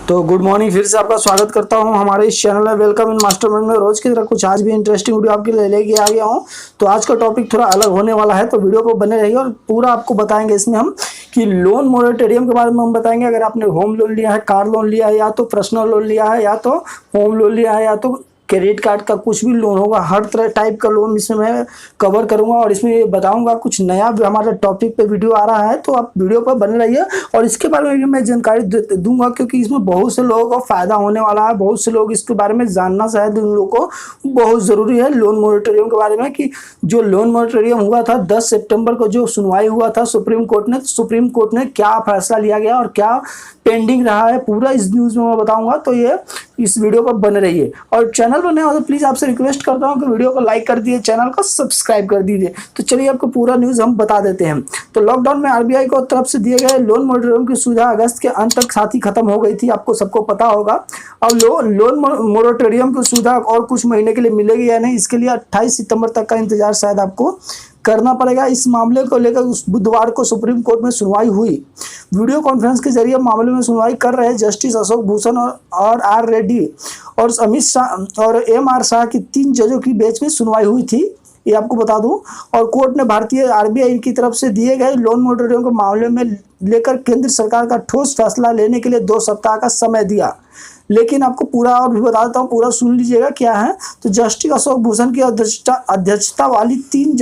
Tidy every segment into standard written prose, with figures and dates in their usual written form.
तो good morning, फिर से आपका स्वागत करता हूं हमारे इस चैनल में। वेलकम इन मास्टरमाइंड में। रोज की तरह कुछ आज भी इंटरेस्टिंग वीडियो आपके लिए लेके आ गया हूं। तो आज का टॉपिक थोड़ा अलग होने वाला है, तो वीडियो को बने रहिए और पूरा आपको बताएंगे इसमें हम कि लोन मोरेटोरियम के बारे में हम बताएंगे। अगर आपने होम लोन लिया है, कार लोन लिया है, या तो पर्सनल लोन लिया है, या तो होम लोन लिया है, या तो क्रेडिट कार्ड का कुछ भी लोन होगा, हर तरह टाइप का लोन इसमें मैं कवर करूंगा और इसमें बताऊंगा कुछ नया भी हमारे टॉपिक पे वीडियो आ रहा है। तो आप वीडियो पर बने रहिए और इसके बारे में भी मैं जानकारी दूंगा, क्योंकि इसमें बहुत से लोगों को फायदा होने वाला है। बहुत से लोग इसके बारे में जानना शायद उन लोगों को बहुत ज़रूरी है लोन मोरेटोरियम के बारे में, कि जो लोन मोरेटोरियम हुआ था 10 सितंबर को, जो सुनवाई हुआ था सुप्रीम कोर्ट ने, सुप्रीम कोर्ट ने क्या फैसला लिया गया और क्या पेंडिंग रहा है, पूरा इस न्यूज़ में मैं बताऊंगा। तो ये इस वीडियो पर बने रहिए और चैनल पर नए हो तो प्लीज़ आपसे रिक्वेस्ट करता हूं कि वीडियो को लाइक कर दीजिए, चैनल को सब्सक्राइब कर दीजिए। तो चलिए आपको पूरा न्यूज़ हम बता देते हैं। तो लॉकडाउन में आरबीआई को तरफ से दिए गए लोन मोरेटोरियम की सुविधा अगस्त के अंत तक साथ ही खत्म हो गई थी, आपको सबको पता होगा। अब लोन मोरेटोरियम की सुविधा और कुछ महीने के लिए मिलेगी या नहीं, इसके लिए 28 सितंबर तक का इंतजार शायद आपको करना पड़ेगा। इस मामले को लेकर उस बुधवार को सुप्रीम कोर्ट में सुनवाई हुई। वीडियो कॉन्फ्रेंस के जरिए मामले में सुनवाई कर रहे जस्टिस अशोक भूषण और आर रेड्डी और अमित शाह और एम आर शाह की 3 जजों की बेंच में सुनवाई हुई थी, ये आपको बता दूं। और कोर्ट ने भारतीय आरबीआई की तरफ से दिए गए लोन मोरेटोरियम के मामले में लेकर केंद्र सरकार का ठोस फैसला लेने के लिए 2 सप्ताह का समय दिया। लेकिन आपको पूरा और भी बता देता हूँ, पूरा सुन लीजिएगा क्या है। तो जस्टिस अशोक भूषण की अध्यक्षता वाली 3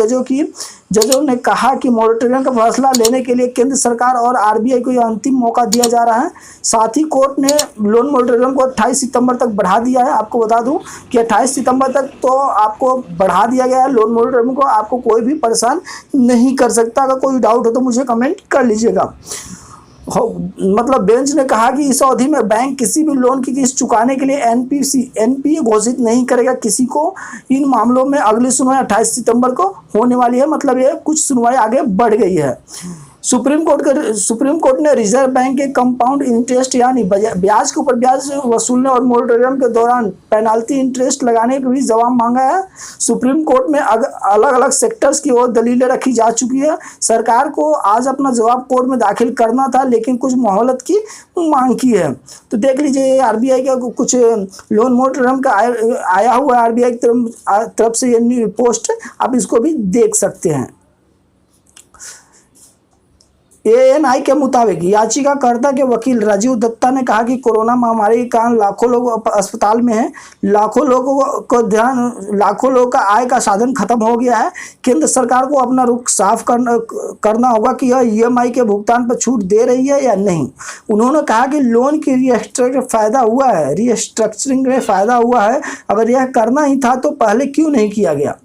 जजों ने कहा कि मोरेटोरियम का फैसला लेने के लिए केंद्र सरकार और आरबीआई को यह अंतिम मौका दिया जा रहा है। साथ ही कोर्ट ने लोन मोरेटोरियम को 28 सितंबर तक बढ़ा दिया है। आपको बता दूं कि 28 सितंबर तक तो आपको बढ़ा दिया गया है लोन मोरेटोरियम को। आपको कोई भी परेशान नहीं कर सकता। अगर कोई डाउट हो तो मुझे कमेंट कर लीजिएगा। मतलब बेंच ने कहा कि इस अवधि में बैंक किसी भी लोन की किस्त चुकाने के लिए एनपीए घोषित नहीं करेगा किसी को। इन मामलों में अगली सुनवाई 28 सितंबर को होने वाली है। मतलब ये कुछ सुनवाई आगे बढ़ गई है। सुप्रीम कोर्ट ने रिजर्व बैंक के कंपाउंड इंटरेस्ट यानी ब्याज के ऊपर ब्याज वसूलने और मोरेटोरियम के दौरान पेनाल्टी इंटरेस्ट लगाने का भी जवाब मांगा है। सुप्रीम कोर्ट में अलग अलग सेक्टर्स की ओर दलीलें रखी जा चुकी है। सरकार को आज अपना जवाब कोर्ट में दाखिल करना था, लेकिन कुछ मोहलत की मांग की है। तो देख लीजिए आरबीआई का कुछ लोन मोरेटोरियम का आया हुआ है आरबीआई की तरफ से ये पोस्ट, आप इसको भी देख सकते हैं। एएनआई के मुताबिक याचिकाकर्ता के वकील राजीव दत्ता ने कहा कि कोरोना महामारी के कारण लाखों लोग अस्पताल में हैं, लाखों लोगों का आय का साधन खत्म हो गया है। केंद्र सरकार को अपना रुख साफ करना होगा कि यह ईएमआई के भुगतान पर छूट दे रही है या नहीं। उन्होंने कहा कि लोन की रीस्ट्रक्चरिंग में फ़ायदा हुआ है। अगर यह करना ही था तो पहले क्यों नहीं किया गया।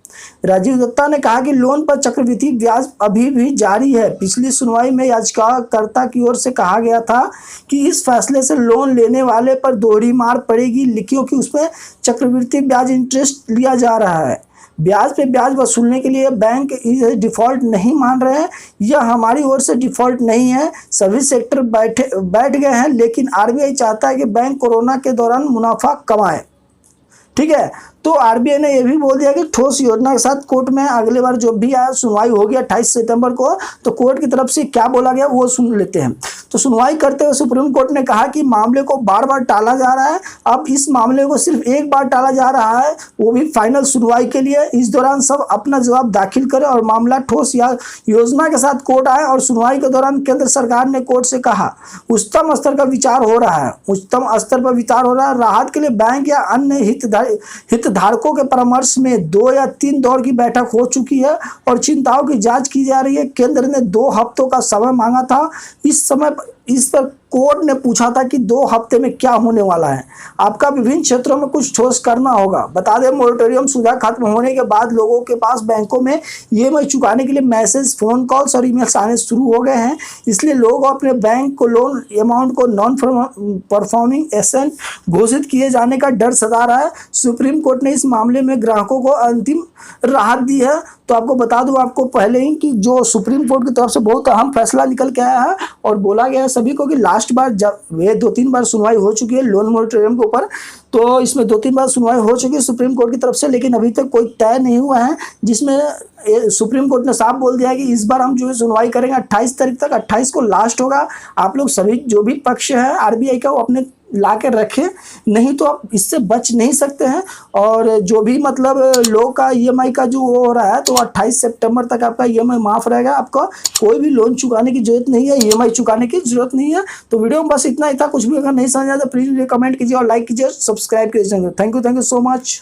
राजीव दत्ता ने कहा कि लोन पर चक्रवृद्धि ब्याज अभी भी जारी है। पिछली सुनवाई में याचिकाकर्ता की ओर से कहा गया था कि इस फैसले से लोन लेने वाले पर दोहरी मार पड़ेगी, क्योंकि उसमें चक्रवृद्धि ब्याज इंटरेस्ट लिया जा रहा है। ब्याज पे ब्याज वसूलने के लिए बैंक डिफ़ॉल्ट नहीं मान रहे हैं। यह हमारी ओर से डिफ़ॉल्ट नहीं है। सभी सेक्टर बैठ गए हैं, लेकिन आरबीआई चाहता है कि बैंक कोरोना के दौरान मुनाफा कमाए। ठीक है, तो आरबीआई ने यह भी बोल दिया कि ठोस योजना के साथ कोर्ट में अगले बार जो भी आया सुनवाई होगी 28 सितंबर को, तो कोर्ट की तरफ से क्या बोला गया वो सुन लेते हैं। तो सुनवाई करते हुए सुप्रीम कोर्ट ने कहा कि मामले को बार बार टाला जा रहा है। अब इस मामले को सिर्फ एक बार टाला जा रहा है, वो भी फाइनल सुनवाई के लिए। इस दौरान सब अपना जवाब दाखिल करें और मामला ठोस योजना के साथ कोर्ट आए। और सुनवाई के दौरान केंद्र सरकार ने कोर्ट से कहा उच्चतम स्तर का विचार हो रहा है, उच्चतम स्तर पर विचार हो रहा है। राहत के लिए बैंक या अन्य हितधारकों के परामर्श में 2 या 3 दौर की बैठक हो चुकी है और चिंताओं की जांच की जा रही है। केंद्र ने 2 हफ्तों का समय मांगा था। इस पर कोर्ट ने पूछा था कि 2 हफ्ते में क्या होने वाला है। आपका विभिन्न क्षेत्रों में कुछ ठोस करना होगा। बता दें, मोरेटोरियम सुविधा खत्म होने के बाद लोगों के पास बैंकों में ईएमआई चुकाने के लिए मैसेज, फोन कॉल्स और ईमेल्स आने शुरू हो गए हैं। इसलिए लोग अपने बैंक को लोन अमाउंट को नॉन परफॉर्मिंग एसेट घोषित किए जाने का डर सता रहा है। सुप्रीम कोर्ट ने इस मामले में ग्राहकों को अंतिम राहत दी है। तो आपको बता दूं आपको पहले ही कि जो सुप्रीम कोर्ट की तरफ से बहुत अहम फैसला निकल के आया है और बोला गया है सभी को कि लास्ट बार जब वे 2-3 बार सुनवाई हो चुकी है लोन मोरेटोरियम के ऊपर, तो इसमें 2-3 बार सुनवाई हो चुकी है सुप्रीम कोर्ट की तरफ से, लेकिन अभी तक कोई तय नहीं हुआ है। जिसमें सुप्रीम कोर्ट ने साफ बोल दिया है कि इस बार हम जो है सुनवाई करेंगे 28 तारीख तक, 28 को लास्ट होगा। आप लोग सभी जो भी पक्ष है आरबीआई का वो अपने ला के रखें, नहीं तो आप इससे बच नहीं सकते हैं। और जो भी मतलब लोग का ईएमआई का जो हो रहा है, तो 28 सितंबर तक आपका ईएमआई माफ़ रहेगा। आपका कोई भी लोन चुकाने की जरूरत नहीं है, ईएमआई चुकाने की जरूरत नहीं है। तो वीडियो में बस इतना ही था। कुछ भी अगर नहीं समझ आया तो प्लीज़ कमेंट कीजिए और लाइक कीजिए, सब्सक्राइब कीजिए। Thank you so much.